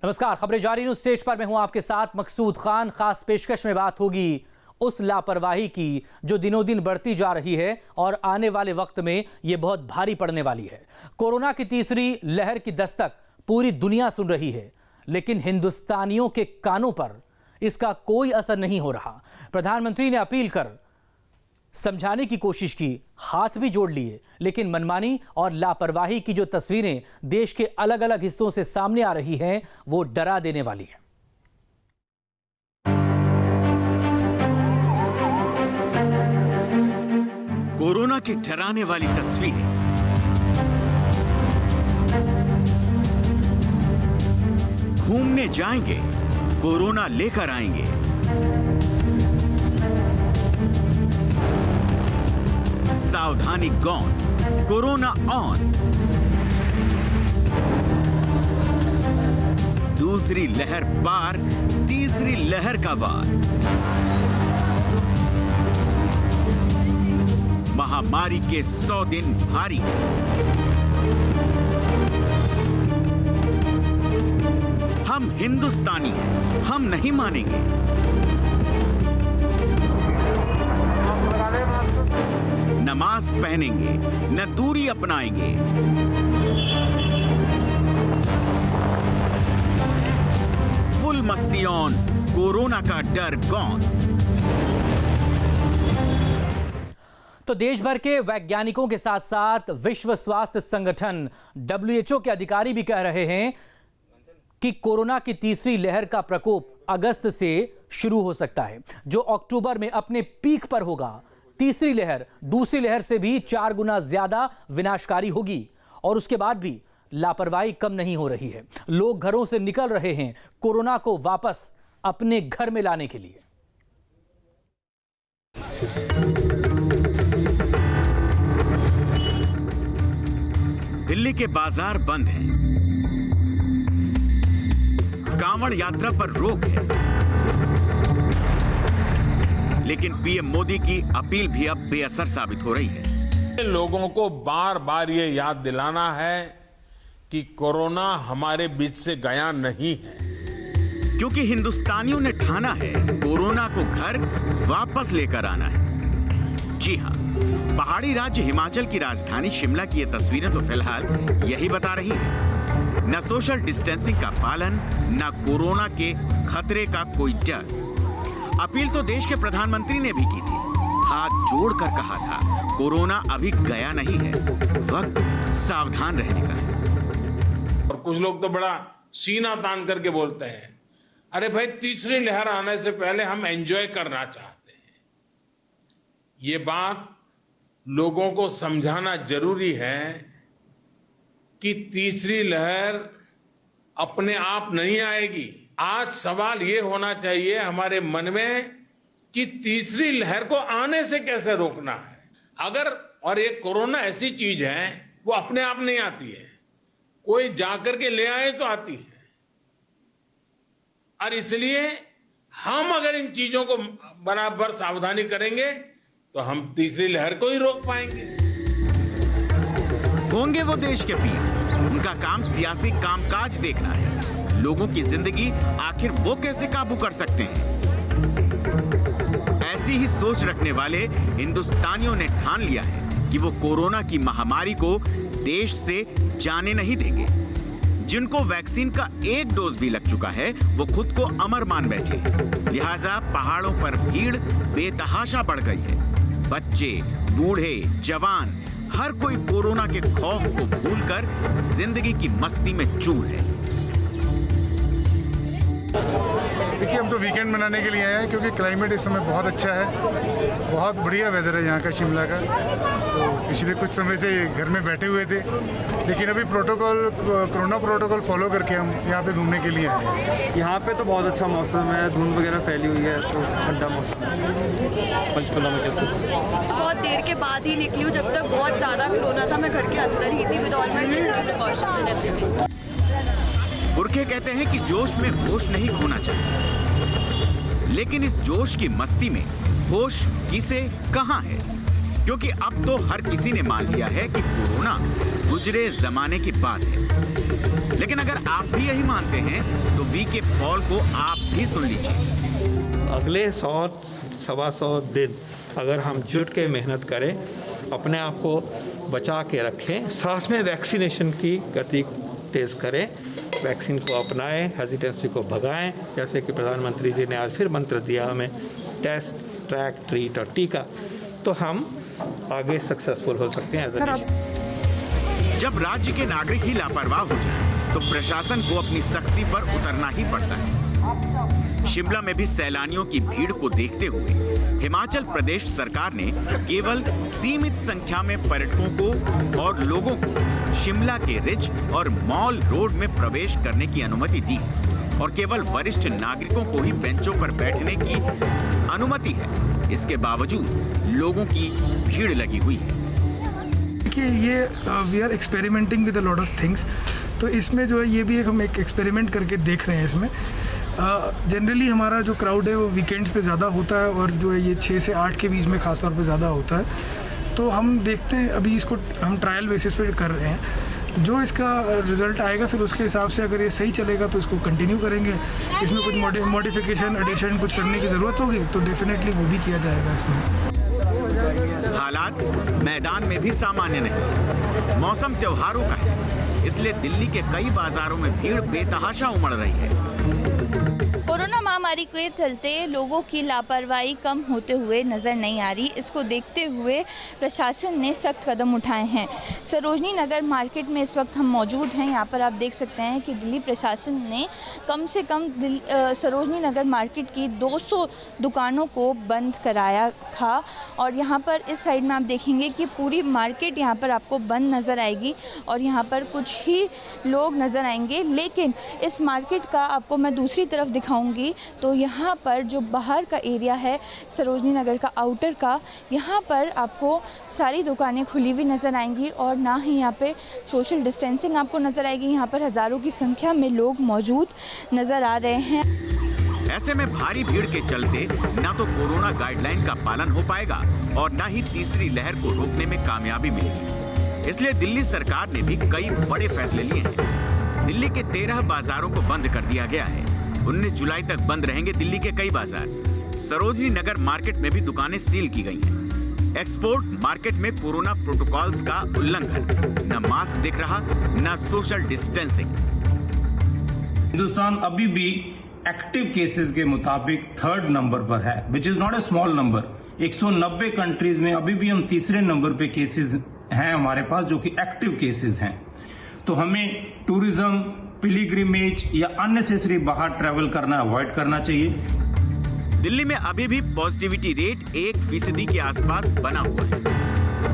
नमस्कार, खबरें जारी न्यूज स्टेज पर मैं हूं आपके साथ मकसूद खान। खास पेशकश में बात होगी उस लापरवाही की जो दिनों दिन बढ़ती जा रही है और आने वाले वक्त में यह बहुत भारी पड़ने वाली है। कोरोना की तीसरी लहर की दस्तक पूरी दुनिया सुन रही है, लेकिन हिंदुस्तानियों के कानों पर इसका कोई असर नहीं हो रहा। प्रधानमंत्री ने अपील कर समझाने की कोशिश की, हाथ भी जोड़ लिए, लेकिन मनमानी और लापरवाही की जो तस्वीरें देश के अलग अलग हिस्सों से सामने आ रही हैं, वो डरा देने वाली है। कोरोना की डराने वाली तस्वीरें, घूमने जाएंगे, कोरोना लेकर आएंगे। सावधानी गॉन, कोरोना ऑन। दूसरी लहर पार, तीसरी लहर का वार। महामारी के 100 दिन भारी। हम हिंदुस्तानी हैं, हम नहीं मानेंगे। न मास्क पहनेंगे, न दूरी अपनाएंगे। फुल मस्ती ऑन, कोरोना का डर गॉन। तो देश भर के वैज्ञानिकों के साथ साथ विश्व स्वास्थ्य संगठन WHO के अधिकारी भी कह रहे हैं कि कोरोना की तीसरी लहर का प्रकोप अगस्त से शुरू हो सकता है, जो अक्टूबर में अपने पीक पर होगा। तीसरी लहर दूसरी लहर से भी 4 गुना ज्यादा विनाशकारी होगी और उसके बाद भी लापरवाही कम नहीं हो रही है। लोग घरों से निकल रहे हैं कोरोना को वापस अपने घर में लाने के लिए। दिल्ली के बाजार बंद हैं। कांवड़ यात्रा पर रोक है, लेकिन पीएम मोदी की अपील भी अब बेअसर साबित हो रही है। लोगों को बार बार ये याद दिलाना है कि कोरोना हमारे बीच से गया नहीं है, क्योंकि हिंदुस्तानियों ने ठाना है कोरोना को घर वापस लेकर आना है। जी हां, पहाड़ी राज्य हिमाचल की राजधानी शिमला की ये तस्वीरें तो फिलहाल यही बता रही है। न सोशल डिस्टेंसिंग का पालन, न कोरोना के खतरे का कोई डर। अपील तो देश के प्रधानमंत्री ने भी की थी, हाथ जोड़कर कहा था कोरोना अभी गया नहीं है, वक्त सावधान रहने का है। और कुछ लोग तो बड़ा सीना तान करके बोलते हैं, अरे भाई तीसरी लहर आने से पहले हम एंजॉय करना चाहते हैं। ये बात लोगों को समझाना जरूरी है कि तीसरी लहर अपने आप नहीं आएगी। आज सवाल ये होना चाहिए हमारे मन में कि तीसरी लहर को आने से कैसे रोकना है। अगर और ये कोरोना ऐसी चीज है वो अपने आप नहीं आती है, कोई जाकर के ले आए तो आती है। और इसलिए हम अगर इन चीजों को बराबर सावधानी करेंगे तो हम तीसरी लहर को ही रोक पाएंगे। होंगे वो देश के पीर, उनका काम सियासी कामकाज देखना है। लोगों की जिंदगी आखिर वो कैसे काबू कर सकते हैं? ऐसी ही सोच रखने वाले हिंदुस्तानियों ने ठान लिया है कि वो कोरोना की महामारी को देश से जाने नहीं देंगे। जिनको वैक्सीन का एक डोज भी लग चुका है, वो खुद को अमर मान बैठे। लिहाजा पहाड़ों पर भीड़ बेतहाशा बढ़ गई है। बच्चे, बूढ़े, जवान, हर कोई कोरोना के खौफ को भूलकर जिंदगी की मस्ती में चूर है। देखिए, हम तो वीकेंड मनाने के लिए आए हैं, क्योंकि क्लाइमेट इस समय बहुत अच्छा है, बहुत बढ़िया वेदर है यहाँ का, शिमला का। तो पिछले कुछ समय से घर में बैठे हुए थे, लेकिन अभी कोरोना प्रोटोकॉल फॉलो करके हम यहाँ पे घूमने के लिए आए हैं। यहाँ पे तो बहुत अच्छा मौसम है, धुंध वगैरह फैली हुई है, तो ठंडा मौसम है। पंचकुला में कैसे? बहुत देर के बाद ही निकली हूँ, जब तक बहुत ज़्यादा कोरोना था मैं घर के अंदर ही थी with all my safety precautions and everything. पुरखे कहते हैं कि जोश में होश नहीं खोना चाहिए, लेकिन इस जोश की मस्ती में होश किसे कहां है? क्योंकि अब तो हर किसी ने मान लिया है कि कोरोना गुजरे जमाने की बात है। लेकिन अगर आप भी यही मानते हैं तो वीके पॉल को आप भी सुन लीजिए। अगले 100-125 दिन अगर हम जुट के मेहनत करें, अपने आप को बचा के रखें, साथ में वैक्सीनेशन की गति तेज़ करें, वैक्सीन को अपनाएं, हेजिटेंसी को भगाएं, जैसे कि प्रधानमंत्री जी ने आज फिर मंत्र दिया हमें, टेस्ट, ट्रैक, ट्रीट और टीका, तो हम आगे सक्सेसफुल हो सकते हैं। जब राज्य के नागरिक ही लापरवाह हो जाए तो प्रशासन को अपनी सख्ती पर उतरना ही पड़ता है। शिमला में भी सैलानियों की भीड़ को देखते हुए हिमाचल प्रदेश सरकार ने केवल सीमित संख्या में पर्यटकों को और लोगों को शिमला के रिज और मॉल रोड में प्रवेश करने की अनुमति दी और केवल वरिष्ठ नागरिकों को ही बेंचों पर बैठने की अनुमति है। इसके बावजूद लोगों की भीड़ लगी हुई है। कि ये we are experimenting with a lot of things, तो इसमें जो है ये भी हम एक एक्सपेरिमेंट करके देख रहे हैं। इसमें जनरली हमारा जो क्राउड है वो वीकेंड्स पे ज़्यादा होता है और जो है ये 6 से 8 के बीच में खास तौर पे ज़्यादा होता है। तो हम देखते हैं, अभी इसको हम ट्रायल बेसिस पे कर रहे हैं। जो इसका रिजल्ट आएगा फिर उसके हिसाब से अगर ये सही चलेगा तो इसको कंटिन्यू करेंगे। इसमें कुछ मॉडिफिकेशन एडिशन कुछ करने की ज़रूरत होगी तो डेफिनेटली वो भी किया जाएगा इसमें। हालात मैदान में भी सामान्य नहीं। मौसम त्योहारों का है, इसलिए दिल्ली के कई बाजारों में भीड़ बेतहाशा उमड़ रही है। कोरोना महामारी के चलते लोगों की लापरवाही कम होते हुए नज़र नहीं आ रही। इसको देखते हुए प्रशासन ने सख्त कदम उठाए हैं। सरोजनी नगर मार्केट में इस वक्त हम मौजूद हैं। यहाँ पर आप देख सकते हैं कि दिल्ली प्रशासन ने कम से कम सरोजनी नगर मार्केट की 200 दुकानों को बंद कराया था और यहाँ पर इस साइड में आप देखेंगे कि पूरी मार्केट यहाँ पर आपको बंद नज़र आएगी और यहाँ पर कुछ ही लोग नज़र आएंगे। लेकिन इस मार्केट का आपको मैं दूसरी तरफ दिखाऊंगी तो यहाँ पर जो बाहर का एरिया है सरोजनी नगर का आउटर का, यहाँ पर आपको सारी दुकानें खुली हुई नज़र आएंगी और ना ही यहाँ पे सोशल डिस्टेंसिंग आपको नज़र आएगी। यहाँ पर हज़ारों की संख्या में लोग मौजूद नज़र आ रहे हैं। ऐसे में भारी भीड़ के चलते ना तो कोरोना गाइडलाइन का पालन हो पाएगा और ना ही तीसरी लहर को रोकने में कामयाबी मिलेगी। इसलिए दिल्ली सरकार ने भी कई बड़े फैसले लिए हैं। दिल्ली के 13 बाजारों को बंद कर दिया गया है। 19 जुलाई तक बंद रहेंगे दिल्ली के कई बाजार। सरोजनी नगर मार्केट में भी दुकानें सील की गई हैं। एक्सपोर्ट मार्केट में कोरोना प्रोटोकॉल्स का उल्लंघन, न मास्क दिख रहा न सोशल डिस्टेंसिंग। हिंदुस्तान अभी भी एक्टिव केसेस के मुताबिक 3rd नंबर पर है, which is not a small number. 190 countries में अभी भी हम 3रे नंबर पे केसेस हैं हमारे पास जो कि एक्टिव केसेस हैं। तो हमें टूरिज्म, पिलिग्रिमेज या अननेसेसरी बाहर ट्रैवल करना अवॉइड करना चाहिए। दिल्ली में अभी भी पॉजिटिविटी रेट 1% के आसपास बना हुआ है।